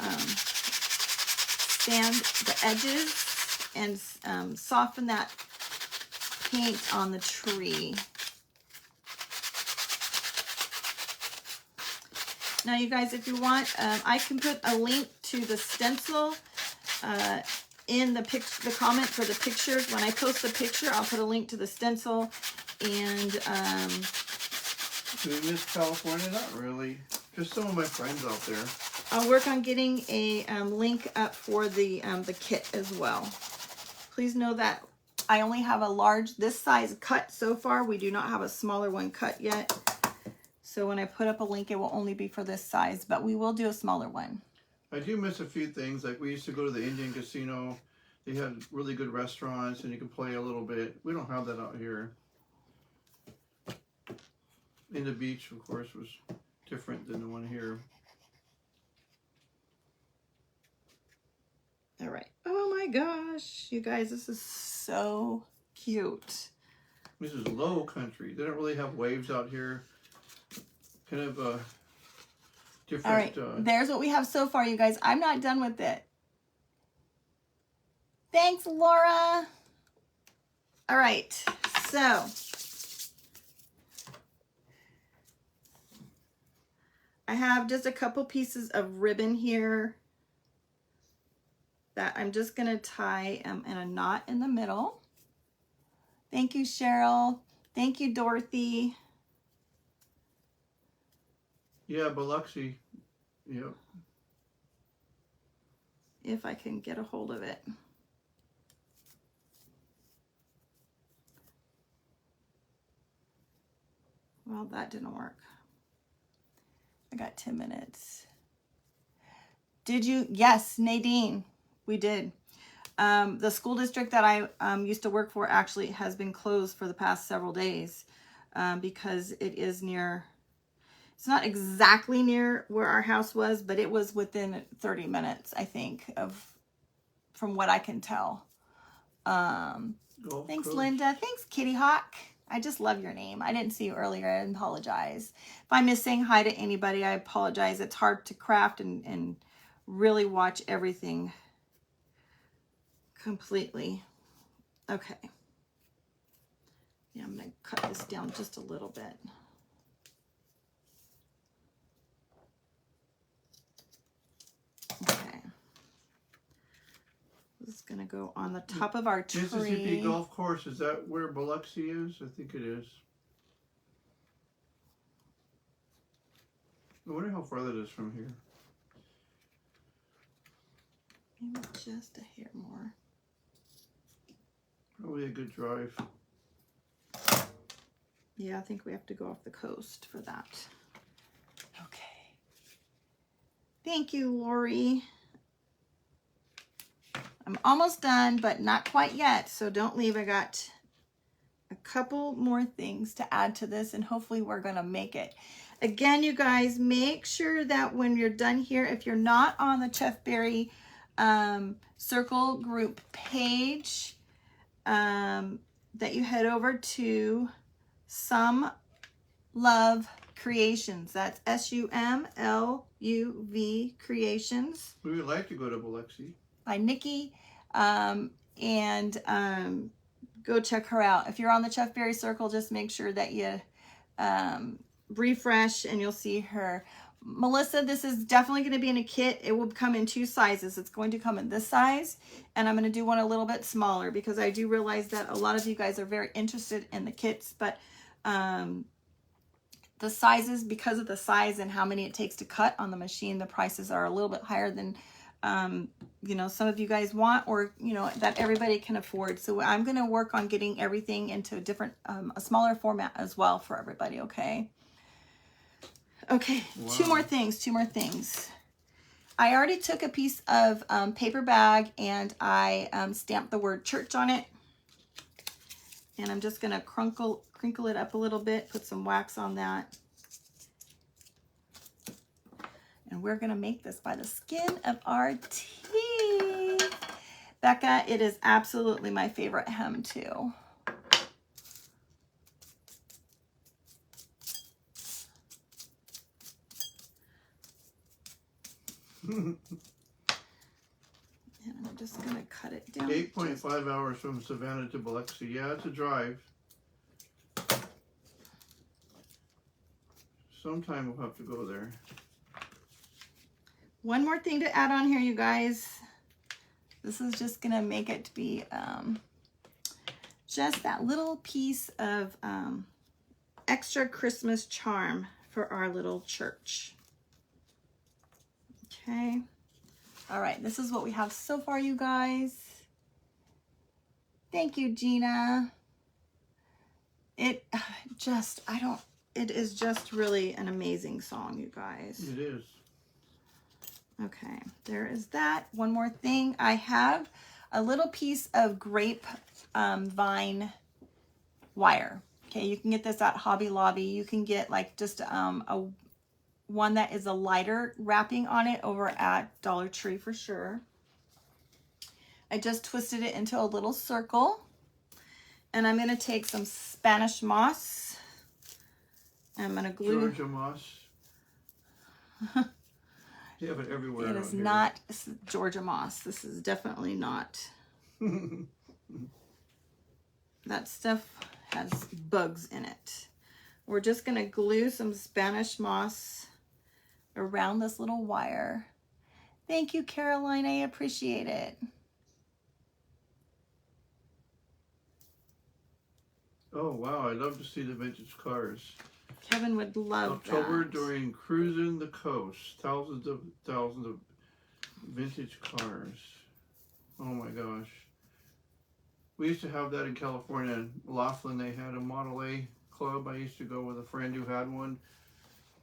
Speaker 1: sand the edges and soften that paint on the tree.
Speaker 3: Now, you guys, if you want, I can put a link to the stencil in the comment for the pictures. When I post the picture, I'll put a link to the stencil. And
Speaker 2: do we miss California? Not really. Just some of my friends out there.
Speaker 3: I'll work on getting a link up for the kit as well. Please know that I only have a large, this size cut so far. We do not have a smaller one cut yet.
Speaker 1: So when I put up a link, it will only be for this size, but we will do a smaller one.
Speaker 2: I do miss a few things. Like we used to go to the Indian Casino. They had really good restaurants and you could play a little bit. We don't have that out here. And the beach, of course, was different than the one here.
Speaker 3: All right. Oh my gosh, you guys, this is so cute.
Speaker 2: This is low country. They don't really have waves out here. Kind of different.
Speaker 3: All right, there's what we have so far, you guys. I'm not done with it. Thanks, Laura. All right, so I have just a couple pieces of ribbon here that I'm just gonna tie in a knot in the middle. Thank you, Cheryl. Thank you, Dorothy.
Speaker 2: Yeah, Biloxi. Yep.
Speaker 3: If I can get a hold of it. Well, that didn't work. I got 10 minutes. Did you? Yes, Nadine, we did. The school district that I used to work for actually has been closed for the past several days because it is near, it's not exactly near where our house was, but it was within 30 minutes, I think, from what I can tell. Thanks,
Speaker 2: Coast.
Speaker 3: Linda. Thanks, Kitty Hawk. I just love your name. I didn't see you earlier. I apologize. If I miss saying hi to anybody, I apologize. It's hard to craft and really watch everything completely. Okay. Yeah, I'm going to cut this down just a little bit. Okay. This is going to go on the top of our tree.
Speaker 2: Mississippi Golf Course, is that where Biloxi is? I think it is. I wonder how far that is from here.
Speaker 3: Maybe just a hair more.
Speaker 2: Probably a good drive.
Speaker 3: Yeah, I think we have to go off the coast for that. Okay. Thank you, Lori. I'm almost done, but not quite yet, so don't leave. I got a couple more things to add to this, and hopefully we're going to make it. Again, you guys, make sure that when you're done here, if you're not on the Chef Barry Circle group page, that you head over to Some Love Creations. That's SUMLUV Creations.
Speaker 2: We would like to go to Biloxi.
Speaker 3: By Nikki, go check her out. If you're on the Chef Barry Circle, just make sure that you refresh and you'll see her. Melissa, this is definitely going to be in a kit. It will come in 2 sizes. It's going to come in this size, and I'm going to do one a little bit smaller because I do realize that a lot of you guys are very interested in the kits, but the sizes, because of the size and how many it takes to cut on the machine, the prices are a little bit higher than you know, some of you guys want, or, you know, that everybody can afford. So I'm going to work on getting everything into a different, a smaller format as well for everybody. Okay. Okay. Wow. Two more things. I already took a piece of paper bag and I stamped the word church on it. And I'm just going to crinkle it up a little bit, put some wax on that. And we're going to make this by the skin of our teeth. Becca, it is absolutely my favorite hem too. And I'm just going to cut it down.
Speaker 2: 8.5 hours from Savannah to Biloxi. Yeah, it's a drive. Sometime we'll have to go there.
Speaker 3: One more thing to add on here, you guys. This is just going to make it to be just that little piece of extra Christmas charm for our little church. Okay. All right, this is what we have so far, you guys. Thank you, Gina. It is just really an amazing song, you guys.
Speaker 2: It is.
Speaker 3: Okay, there is that. One more thing. I have a little piece of grape vine wire. Okay, you can get this at Hobby Lobby. You can get like just a one that is a lighter wrapping on it over at Dollar Tree for sure. I just twisted it into a little circle. And I'm going to take some Spanish moss. I'm going to glue.
Speaker 2: Georgia moss. You have it everywhere.
Speaker 3: It is not Georgia moss. This is definitely not. That stuff has bugs in it. We're just going to glue some Spanish moss around this little wire. Thank you, Caroline. I appreciate it.
Speaker 2: Oh, wow. I love to see the vintage cars.
Speaker 3: Kevin would love
Speaker 2: October
Speaker 3: that.
Speaker 2: during cruising the coast. Thousands of vintage cars. Oh my gosh. We used to have that in California. In Laughlin, they had a Model A club. I used to go with a friend who had one.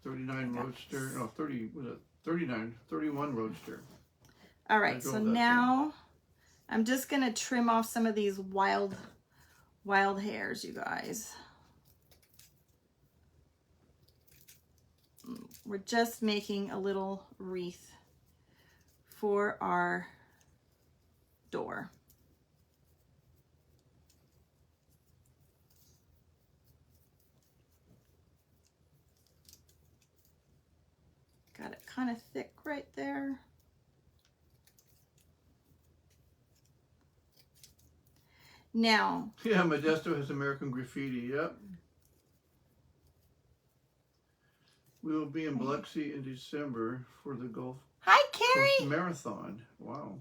Speaker 2: 39 Roadster. No, 30, was it 39? 31 Roadster.
Speaker 3: All right, so now I'm just going to trim off some of these wild hairs, you guys. We're just making a little wreath for our door. Got it kind of thick right there. Now.
Speaker 2: Yeah, Modesto has American Graffiti. Yep. We will be in Biloxi in December for the Gulf
Speaker 3: Hi, Carrie.
Speaker 2: Coast Marathon. Wow.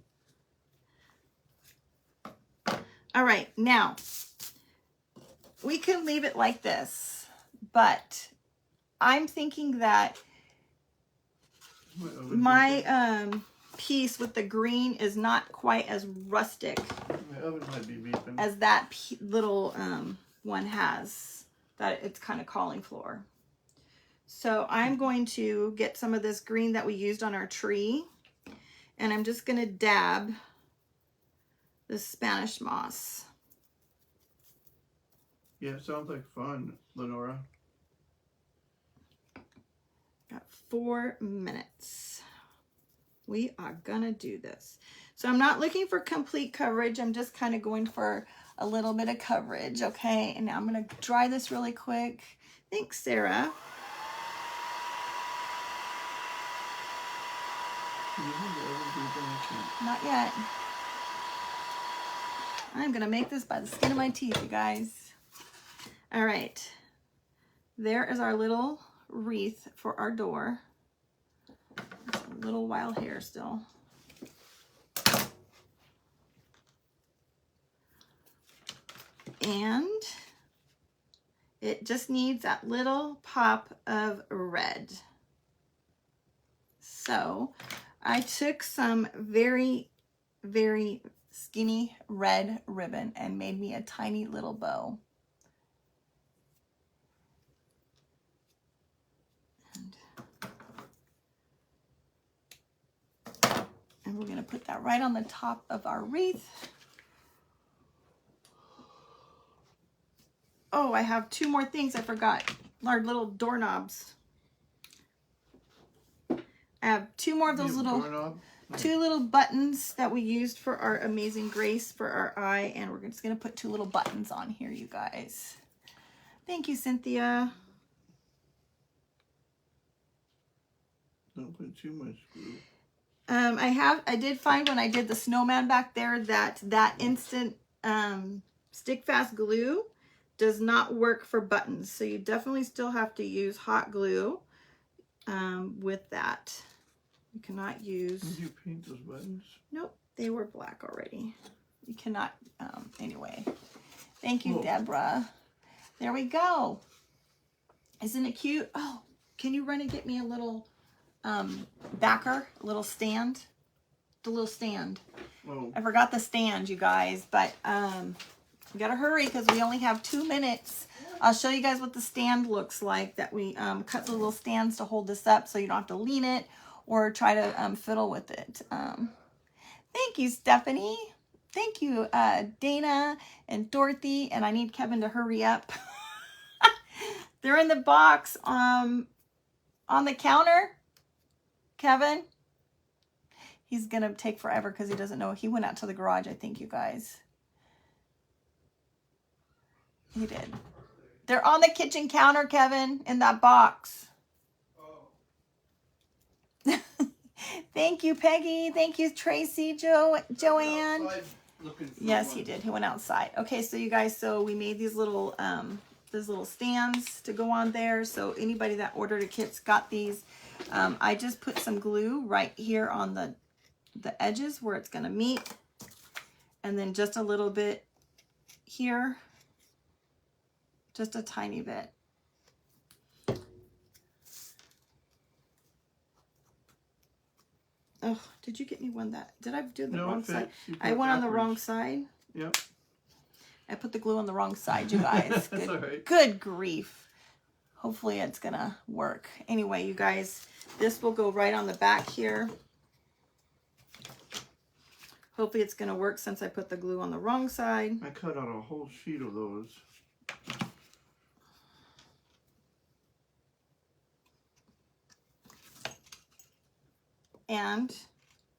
Speaker 3: All right, now we can leave it like this, but I'm thinking that my piece with the green is not quite as rustic
Speaker 2: My oven might be beeping.
Speaker 3: as that little one has, that it's kind of calling for. So I'm going to get some of this green that we used on our tree, and I'm just going to dab the Spanish moss.
Speaker 2: Yeah, it sounds like fun, Lenora.
Speaker 3: Got 4 minutes. We are gonna do this. So I'm not looking for complete coverage. I'm just kind of going for a little bit of coverage, okay? And now I'm gonna dry this really quick. Thanks, Sarah. Not yet. I'm gonna make this by the skin of my teeth, you guys. All right. There is our little wreath for our door. There's a little wild hair still. And it just needs that little pop of red. So I took some very, very skinny red ribbon and made me a tiny little bow. And we're going to put that right on the top of our wreath. Oh, I have 2 more things I forgot. Our little doorknobs. I have 2 more of those little, 2 little buttons that we used for our Amazing Grace for our eye. And we're just going to put 2 little buttons on here, you guys. Thank you, Cynthia.
Speaker 2: Don't put too much glue.
Speaker 3: I did find when I did the snowman back there that instant stick fast glue does not work for buttons. So you definitely still have to use hot glue with that. You cannot use...
Speaker 2: Did you paint those buttons?
Speaker 3: Nope, they were black already. You cannot, anyway. Thank you,
Speaker 2: Whoa.
Speaker 3: Deborah. There we go. Isn't it cute? Oh, can you run and get me a little... backer, a little stand, the little stand.
Speaker 2: Oh.
Speaker 3: I forgot the stand, you guys, but we gotta hurry because we only have 2 minutes. I'll show you guys what the stand looks like, that we cut the little stands to hold this up so you don't have to lean it or try to fiddle with it. Thank you, Stephanie. Thank you, Dana and Dorothy, and I need Kevin to hurry up. They're in the box on the counter. Kevin,
Speaker 1: He's going to take forever because he doesn't know. He went out to the garage, I think, you guys. He did. They're on the kitchen counter, Kevin, in that box. Oh. Thank you, Peggy. Thank you, Tracy, Joanne. Yes, he did. He went outside. Okay, so you guys, so we made these little stands to go on there. So anybody that ordered a kit's got these. I just put some glue right here on the edges where it's going to meet, and then just a little bit here, just a tiny bit. Oh, did you get me one that, did I do the wrong side? I went on the wrong side.
Speaker 2: Yep.
Speaker 1: I put the glue on the wrong side, you guys.
Speaker 2: That's all right.
Speaker 1: Good grief. Hopefully it's gonna work. Anyway, you guys, this will go right on the back here. Hopefully it's gonna work since I put the glue on the wrong side.
Speaker 2: I cut out a whole sheet of those.
Speaker 1: And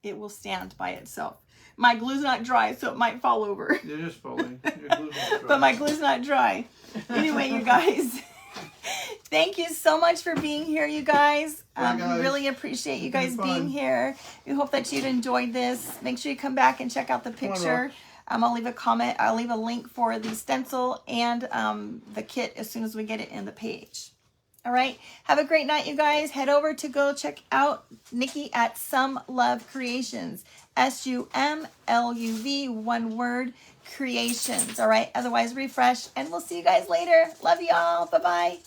Speaker 1: it will stand by itself. My glue's not dry, so it might fall over.
Speaker 2: They're just falling. Your glue's not dry.
Speaker 1: But my glue's not dry. Anyway, you guys, thank you so much for being here, you guys.
Speaker 2: Bye, guys.
Speaker 1: We really appreciate you guys
Speaker 2: It's been
Speaker 1: being
Speaker 2: fun.
Speaker 1: here. We hope that you'd enjoyed this. Make sure you come back and check out the picture. I'll leave a comment. I'll leave a link for the stencil and the kit as soon as we get it in the page. All right. Have a great night, you guys. Head over to go check out Nikki at Some Love Creations. SUMLUV, one word, creations. All right. Otherwise, refresh, and we'll see you guys later. Love y'all. Bye-bye.